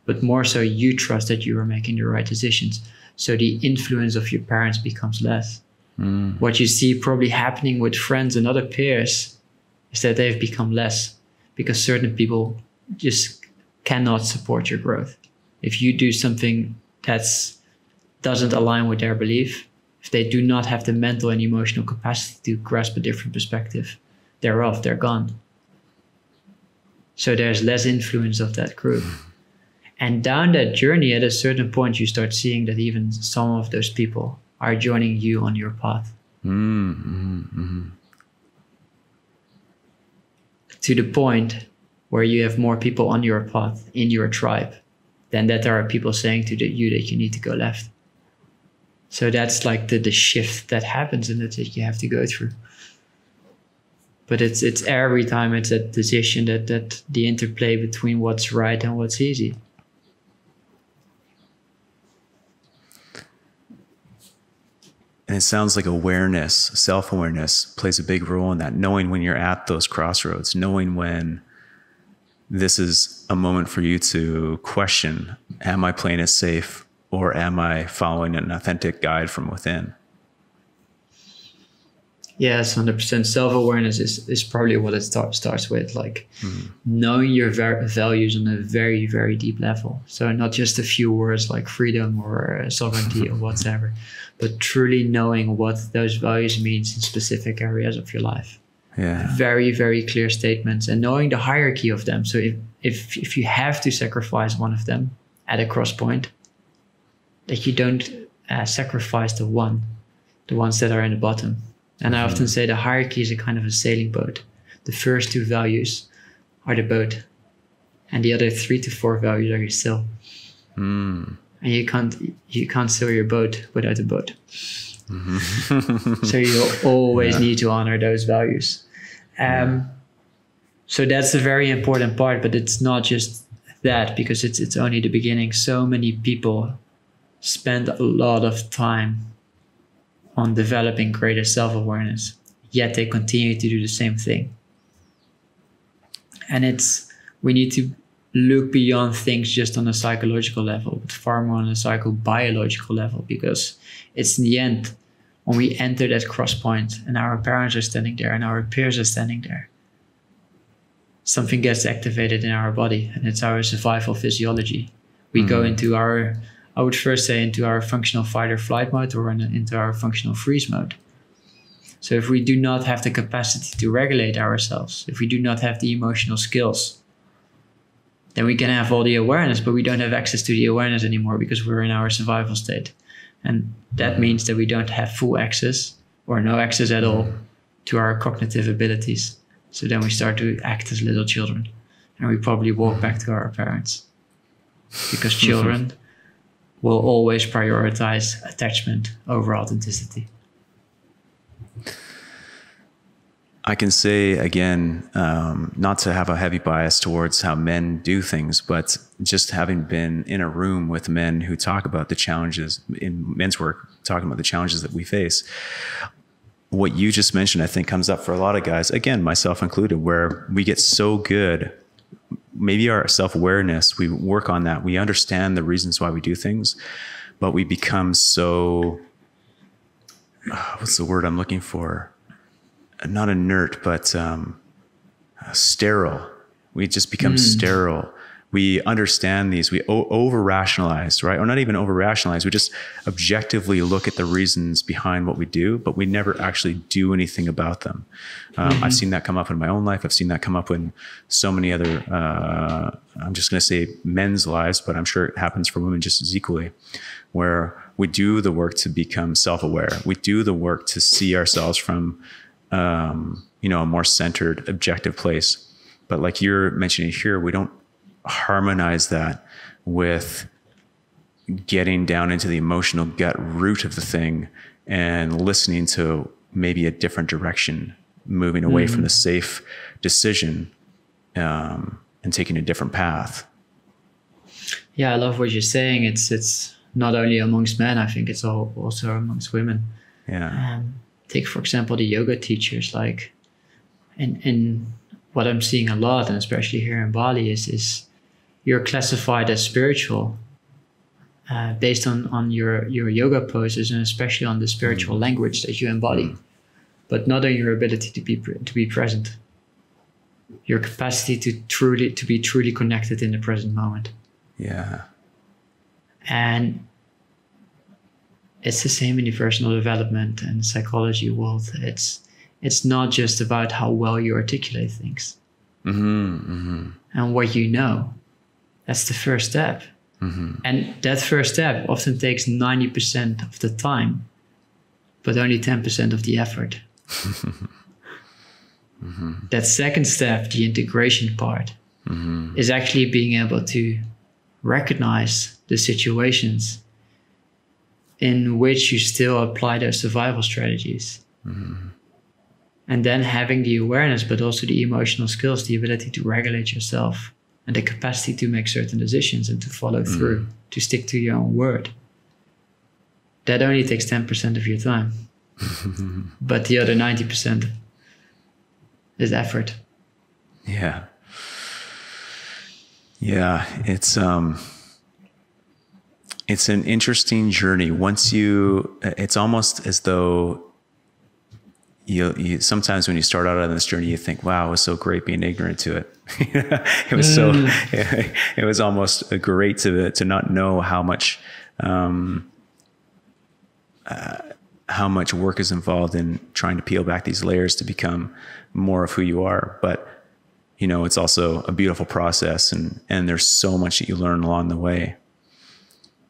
But more so, you trust that you are making the right decisions. So the influence of your parents becomes less. What you see probably happening with friends and other peers is that they've become less, because certain people just cannot support your growth. If you do something that doesn't align with their belief, if they do not have the mental and emotional capacity to grasp a different perspective thereof, they're gone. So there's less influence of that group. And down that journey, at a certain point, you start seeing that even some of those people are joining you on your path. To the point where you have more people on your path, in your tribe, than that there are people saying to you that you need to go left. So that's like the shift that happens and that you have to go through. But it's every time it's a decision that the interplay between what's right and what's easy. And it sounds like awareness, self-awareness plays a big role in that, knowing when you're at those crossroads, knowing when this is a moment for you to question, am I playing it safe or am I following an authentic guide from within? Yes, 100%. Self-awareness is probably what it starts with, like knowing your values on a very, very deep level. So not just a few words like freedom or sovereignty or whatever, but truly knowing what those values means in specific areas of your life. Yeah. Very, very clear statements, and knowing the hierarchy of them. So if you have to sacrifice one of them at a cross point, that you don't sacrifice the ones that are in the bottom. And I often say the hierarchy is a kind of a sailing boat. The first two values are the boat, and the other 3 to 4 values are your sail. And you can't sail your boat without a boat. So you always need to honor those values. So that's a very important part, but it's not just that, because it's only the beginning. So many people spend a lot of time on developing greater self-awareness, yet they continue to do the same thing. And we need to look beyond things just on a psychological level, but far more on a psychobiological level, because it's in the end, when we enter that cross point and our parents are standing there and our peers are standing there, something gets activated in our body, and it's our survival physiology. We go into I would first say into our functional fight or flight mode, or into our functional freeze mode. So if we do not have the capacity to regulate ourselves, if we do not have the emotional skills, then we can have all the awareness, but we don't have access to the awareness anymore because we're in our survival state. And that means that we don't have full access or no access at all to our cognitive abilities. So then we start to act as little children, and we probably walk back to our parents, because children will always prioritize attachment over authenticity. I can say again, not to have a heavy bias towards how men do things, but just having been in a room with men who talk about the challenges in men's work, talking about the challenges that we face, what you just mentioned, I think comes up for a lot of guys, again, myself included, where we get so good, maybe our self-awareness, we work on that. We understand the reasons why we do things, but we become so, what's the word I'm looking for? Not inert, but sterile. We just become sterile. We understand these. We over-rationalize, right? Or not even over-rationalize. We just objectively look at the reasons behind what we do, but we never actually do anything about them. I've seen that come up in my own life. I've seen that come up in so many other, I'm just going to say men's lives, but I'm sure it happens for women just as equally, where we do the work to become self-aware. We do the work to see ourselves from a more centered, objective place. But like you're mentioning here, we don't harmonize that with getting down into the emotional gut root of the thing and listening to maybe a different direction, moving away from the safe decision, and taking a different path. Yeah, I love what you're saying. It's not only amongst men, I think it's also amongst women. Yeah. Take, for example, the yoga teachers, like in what I'm seeing a lot, and especially here in Bali, is you're classified as spiritual based on your yoga poses, and especially on the spiritual language that you embody, but not on your ability to be present, your capacity to be truly connected in the present moment. Yeah. And it's the same in the personal development and psychology world. It's not just about how well you articulate things and what you know. That's the first step. And that first step often takes 90% of the time, but only 10% of the effort. That second step, the integration part, is actually being able to recognize the situations in which you still apply those survival strategies. And then having the awareness, but also the emotional skills, the ability to regulate yourself, and the capacity to make certain decisions and to follow through, to stick to your own word. That only takes 10% of your time. But the other 90% is effort. Yeah. Yeah. It's an interesting journey. It's almost as though you sometimes when you start out on this journey, you think, wow, it was so great being ignorant to it. It was almost great to not know how much work is involved in trying to peel back these layers to become more of who you are. But, it's also a beautiful process, and there's so much that you learn along the way.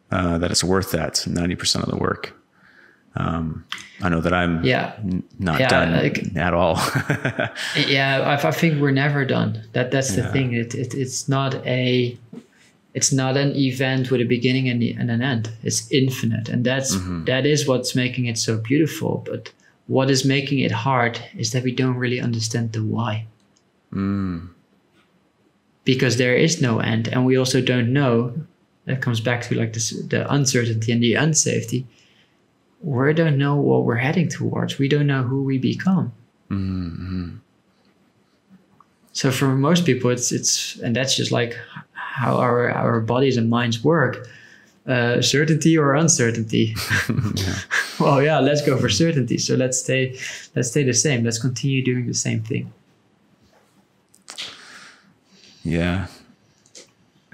That it's worth that 90% of the work. I know that I'm not done at all. I think we're never done. That's the thing. It's not an event with a beginning and an end. It's infinite, and that is what's making it so beautiful. But what is making it hard is that we don't really understand the why. Because there is no end, and we also don't know. That comes back to like the uncertainty and the unsafety. We don't know what we're heading towards. We don't know who we become. So for most people, it's and that's just like how our bodies and minds work. Certainty or uncertainty. Well, yeah, let's go for certainty. So let's stay the same. Let's continue doing the same thing. Yeah.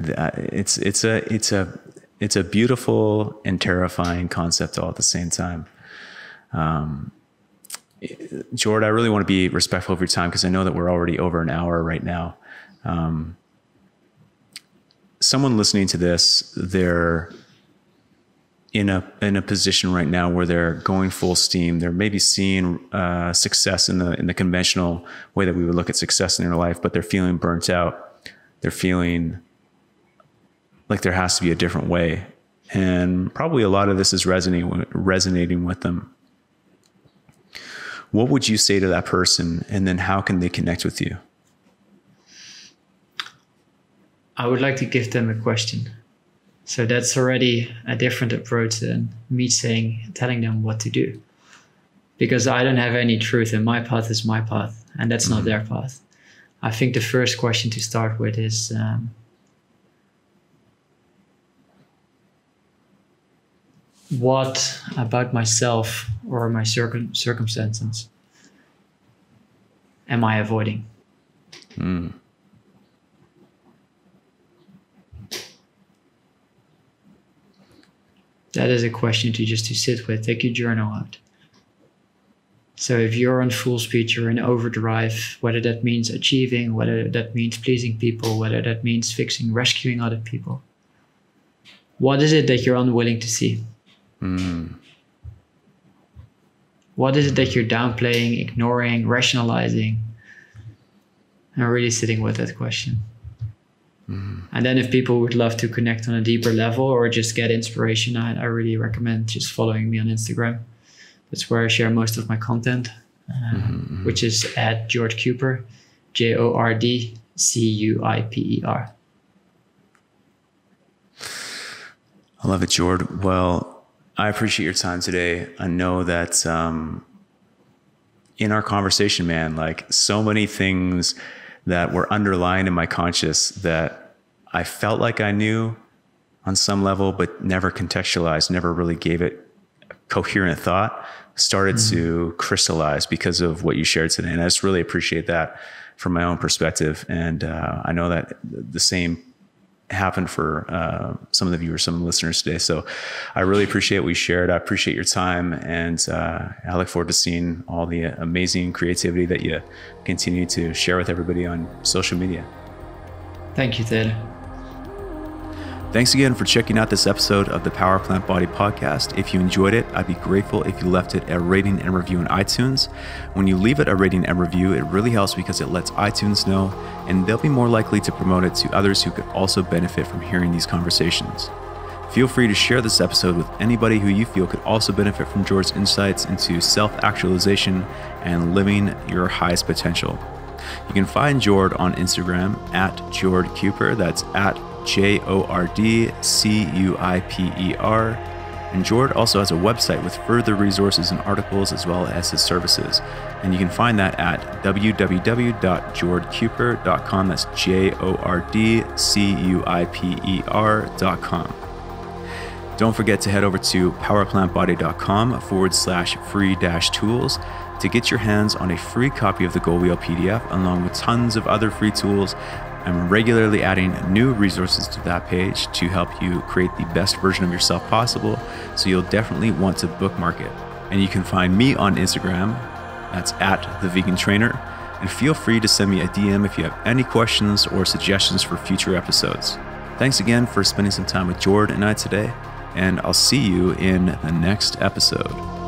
It's a beautiful and terrifying concept all at the same time. Jord, I really want to be respectful of your time because I know that we're already over an hour right now. Someone listening to this, they're in a position right now where they're going full steam. They're maybe seeing success in the conventional way that we would look at success in their life, but they're feeling burnt out. They're feeling like there has to be a different way. And probably a lot of this is resonating with them. What would you say to that person? And then how can they connect with you? I would like to give them a question. So that's already a different approach than me telling them what to do. Because I don't have any truth, and my path is my path, and that's not their path. I think the first question to start with is, what about myself or my circumstances am I avoiding? That is a question to sit with. Take your journal out. So if you're on full speed, you're in overdrive, whether that means achieving, whether that means pleasing people, whether that means rescuing other people. What is it that you're unwilling to see? What is it that you're downplaying, ignoring, rationalizing? And really sitting with that question. And then if people would love to connect on a deeper level or just get inspiration, I really recommend just following me on Instagram. That's where I share most of my content, which is at Jord Cuiper, JordCuiper. I love it, Jord. Well, I appreciate your time today. I know that in our conversation, man, like so many things that were underlying in my conscious that I felt like I knew on some level, but never contextualized, never really gave it a coherent thought, started to crystallize because of what you shared today. And I just really appreciate that from my own perspective. And I know that the same happened for some of the viewers, some of the listeners today. So I really appreciate what we shared. I appreciate your time. And I look forward to seeing all the amazing creativity that you continue to share with everybody on social media. Thank you, Taylor. Thanks again for checking out this episode of the Power Plant Body Podcast. If you enjoyed it, I'd be grateful if you left it a rating and review on iTunes. When you leave it a rating and review, it really helps because it lets iTunes know, and they'll be more likely to promote it to others who could also benefit from hearing these conversations. Feel free to share this episode with anybody who you feel could also benefit from Jord's insights into self-actualization and living your highest potential. You can find Jord on Instagram at Jord Cuiper. That's at JordCuiper. And Jord also has a website with further resources and articles as well as his services. And you can find that at www.jordcuiper.com. That's JordCuiper.com. Don't forget to head over to powerplantbody.com/free-tools to get your hands on a free copy of the Goal Wheel PDF, along with tons of other free tools. I'm regularly adding new resources to that page to help you create the best version of yourself possible, so you'll definitely want to bookmark it. And you can find me on Instagram, that's at The Vegan Trainer, and feel free to send me a DM if you have any questions or suggestions for future episodes. Thanks again for spending some time with Jord and I today, and I'll see you in the next episode.